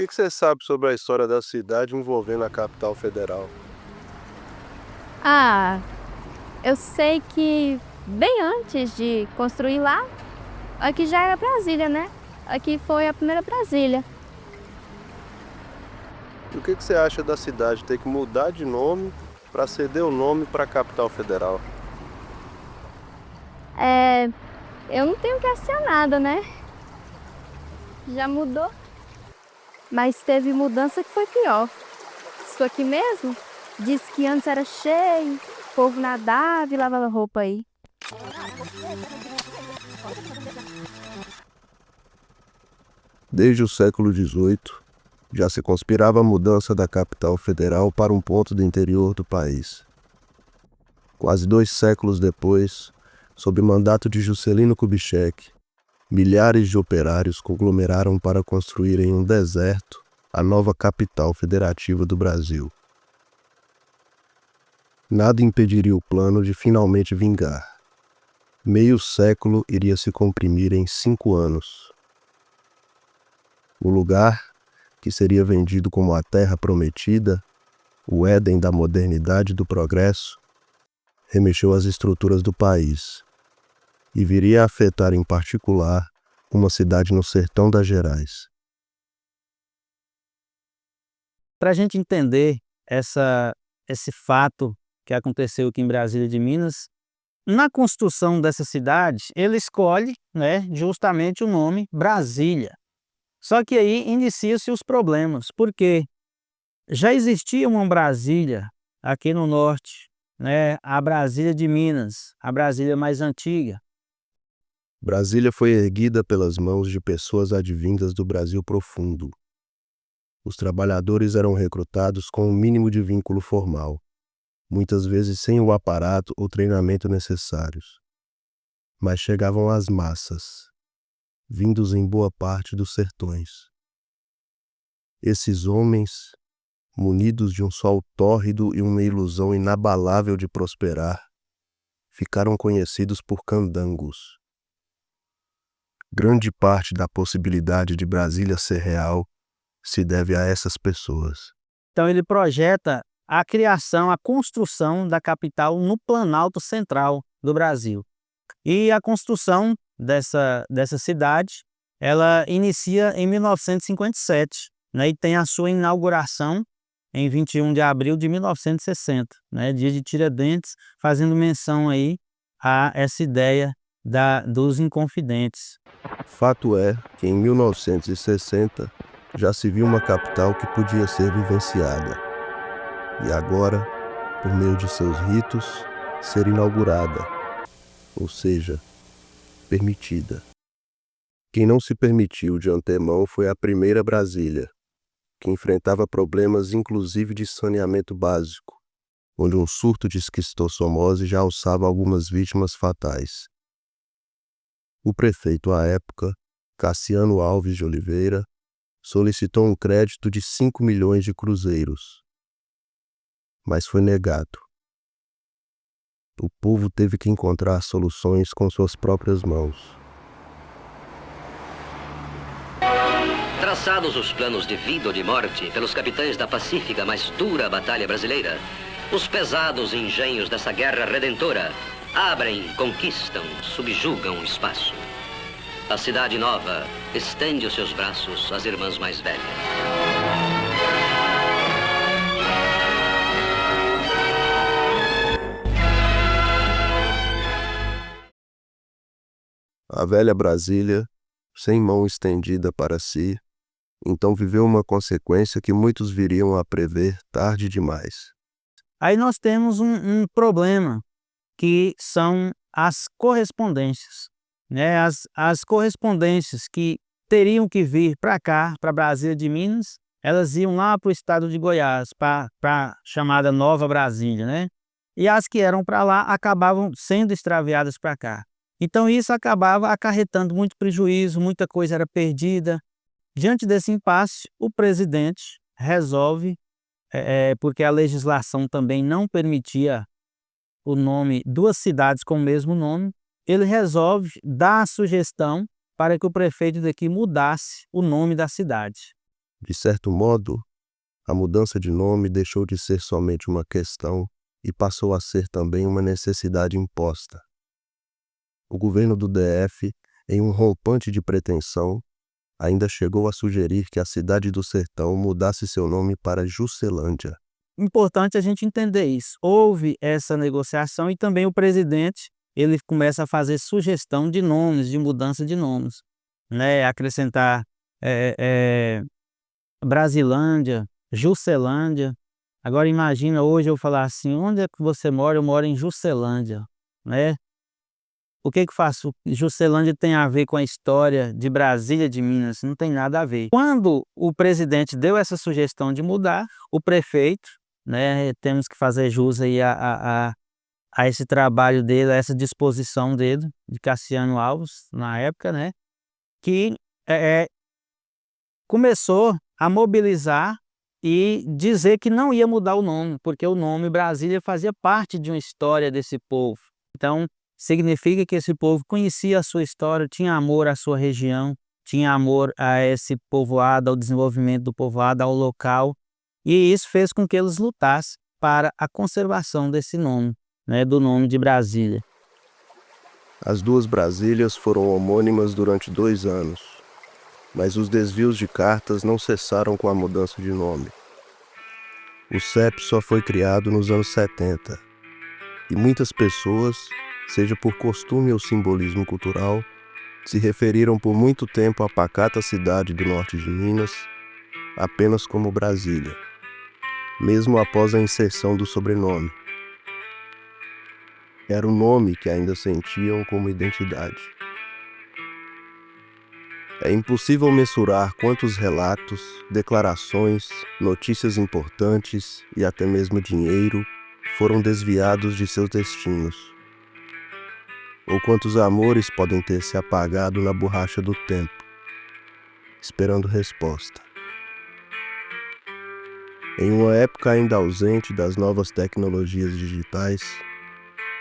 que você sabe sobre a história da cidade envolvendo a capital federal? Ah, eu sei que bem antes de construir lá, aqui já era Brasília, né? Aqui foi a primeira Brasília. E o que você acha da cidade ter que mudar de nome para ceder o nome para a capital federal? É, eu não tenho que assinar nada, né? Já mudou, mas teve mudança que foi pior. Isso aqui mesmo, disse que antes era cheio, o povo nadava e lavava roupa aí. Desde o século XVIII, já se conspirava a mudança da capital federal para um ponto do interior do país. Quase 2 séculos depois, sob mandato de Juscelino Kubitschek, milhares de operários conglomeraram para construir em um deserto a nova capital federativa do Brasil. Nada impediria o plano de finalmente vingar. Meio século iria se comprimir em 5 anos. O lugar, que seria vendido como a Terra Prometida, o Éden da modernidade e do progresso, remexeu as estruturas do país e viria a afetar em particular uma cidade no sertão das Gerais. Para a gente entender esse fato que aconteceu aqui em Brasília de Minas, na construção dessa cidade, ele escolhe, né, justamente o nome Brasília. Só que aí inicia-se os problemas, porque já existia uma Brasília aqui no norte, né, a Brasília de Minas, a Brasília mais antiga. Brasília foi erguida pelas mãos de pessoas advindas do Brasil profundo. Os trabalhadores eram recrutados com o mínimo de vínculo formal, muitas vezes sem o aparato ou treinamento necessários. Mas chegavam às massas, vindos em boa parte dos sertões. Esses homens, munidos de um sol tórrido e uma ilusão inabalável de prosperar, ficaram conhecidos por candangos. Grande parte da possibilidade de Brasília ser real se deve a essas pessoas. Então ele projeta a criação, a construção da capital no Planalto Central do Brasil. E a construção dessa cidade, ela inicia em 1957, né, e tem a sua inauguração em 21 de abril de 1960, né, dia de Tiradentes, fazendo menção aí a essa ideia dos Inconfidentes. Fato é que em 1960 já se viu uma capital que podia ser vivenciada. E agora, por meio de seus ritos, ser inaugurada, ou seja, permitida. Quem não se permitiu de antemão foi a primeira Brasília, que enfrentava problemas inclusive de saneamento básico, onde um surto de esquistossomose já alçava algumas vítimas fatais. O prefeito à época, Cassiano Alves de Oliveira, solicitou um crédito de 5 milhões de cruzeiros, mas foi negado. O povo teve que encontrar soluções com suas próprias mãos. Traçados os planos de vida ou de morte pelos capitães da pacífica, mas dura batalha brasileira, os pesados engenhos dessa guerra redentora abrem, conquistam, subjugam o espaço. A cidade nova estende os seus braços às irmãs mais velhas. A velha Brasília, sem mão estendida para si, então viveu uma consequência que muitos viriam a prever tarde demais. Aí nós temos um problema, que são as correspondências, né? As correspondências que teriam que vir para cá, para Brasília de Minas, elas iam lá para o estado de Goiás, para a chamada Nova Brasília, né? E as que eram para lá acabavam sendo extraviadas para cá. Então isso acabava acarretando muito prejuízo, muita coisa era perdida. Diante desse impasse, o presidente resolve, porque a legislação também não permitia o nome, duas cidades com o mesmo nome, ele resolve dar a sugestão para que o prefeito daqui mudasse o nome da cidade. De certo modo, a mudança de nome deixou de ser somente uma questão e passou a ser também uma necessidade imposta. O governo do DF, em um rompante de pretensão, ainda chegou a sugerir que a cidade do Sertão mudasse seu nome para Juscelândia. Importante a gente entender isso. Houve essa negociação e também o presidente ele começa a fazer sugestão de nomes, de mudança de nomes, né? Acrescentar Brasilândia, Juscelândia. Agora imagina hoje eu falar assim, onde é que você mora? Eu moro em Juscelândia, né? O que faço? Juscelândia tem a ver com a história de Brasília de Minas? Não tem nada a ver. Quando o presidente deu essa sugestão de mudar, o prefeito, né, temos que fazer jus aí a esse trabalho dele, a essa disposição dele, de Cassiano Alves, na época, né, que começou a mobilizar e dizer que não ia mudar o nome, porque o nome Brasília fazia parte de uma história desse povo. Então, significa que esse povo conhecia a sua história, tinha amor à sua região, tinha amor a esse povoado, ao desenvolvimento do povoado, ao local, e isso fez com que eles lutassem para a conservação desse nome, né, do nome de Brasília. As duas Brasílias foram homônimas durante 2 anos, mas os desvios de cartas não cessaram com a mudança de nome. O CEP só foi criado nos anos 70, e muitas pessoas, seja por costume ou simbolismo cultural, se referiram por muito tempo à pacata cidade do norte de Minas apenas como Brasília, mesmo após a inserção do sobrenome. Era o nome que ainda sentiam como identidade. É impossível mensurar quantos relatos, declarações, notícias importantes e até mesmo dinheiro foram desviados de seus destinos. Ou quantos amores podem ter se apagado na borracha do tempo, esperando resposta. Em uma época ainda ausente das novas tecnologias digitais,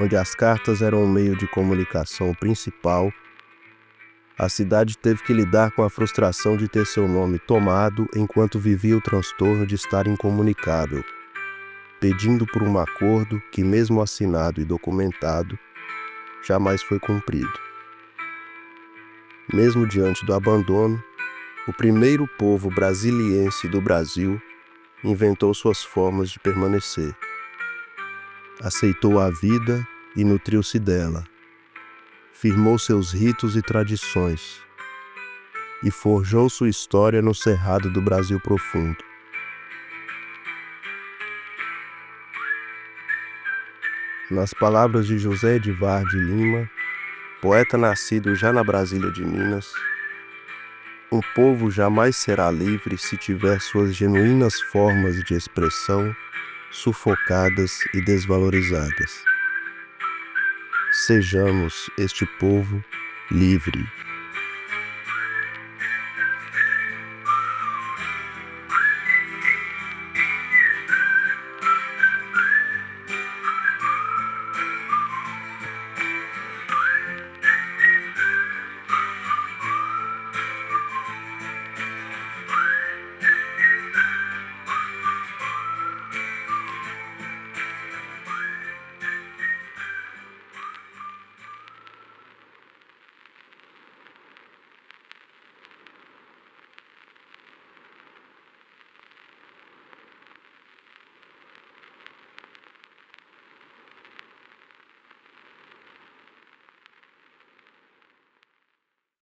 onde as cartas eram o meio de comunicação principal, a cidade teve que lidar com a frustração de ter seu nome tomado enquanto vivia o transtorno de estar incomunicável, pedindo por um acordo que, mesmo assinado e documentado, jamais foi cumprido. Mesmo diante do abandono, o primeiro povo brasiliense do Brasil inventou suas formas de permanecer. Aceitou a vida e nutriu-se dela. Firmou seus ritos e tradições. E forjou sua história no cerrado do Brasil profundo. Nas palavras de José Edivar de Lima, poeta nascido já na Brasília de Minas, um povo jamais será livre se tiver suas genuínas formas de expressão sufocadas e desvalorizadas. Sejamos este povo livre.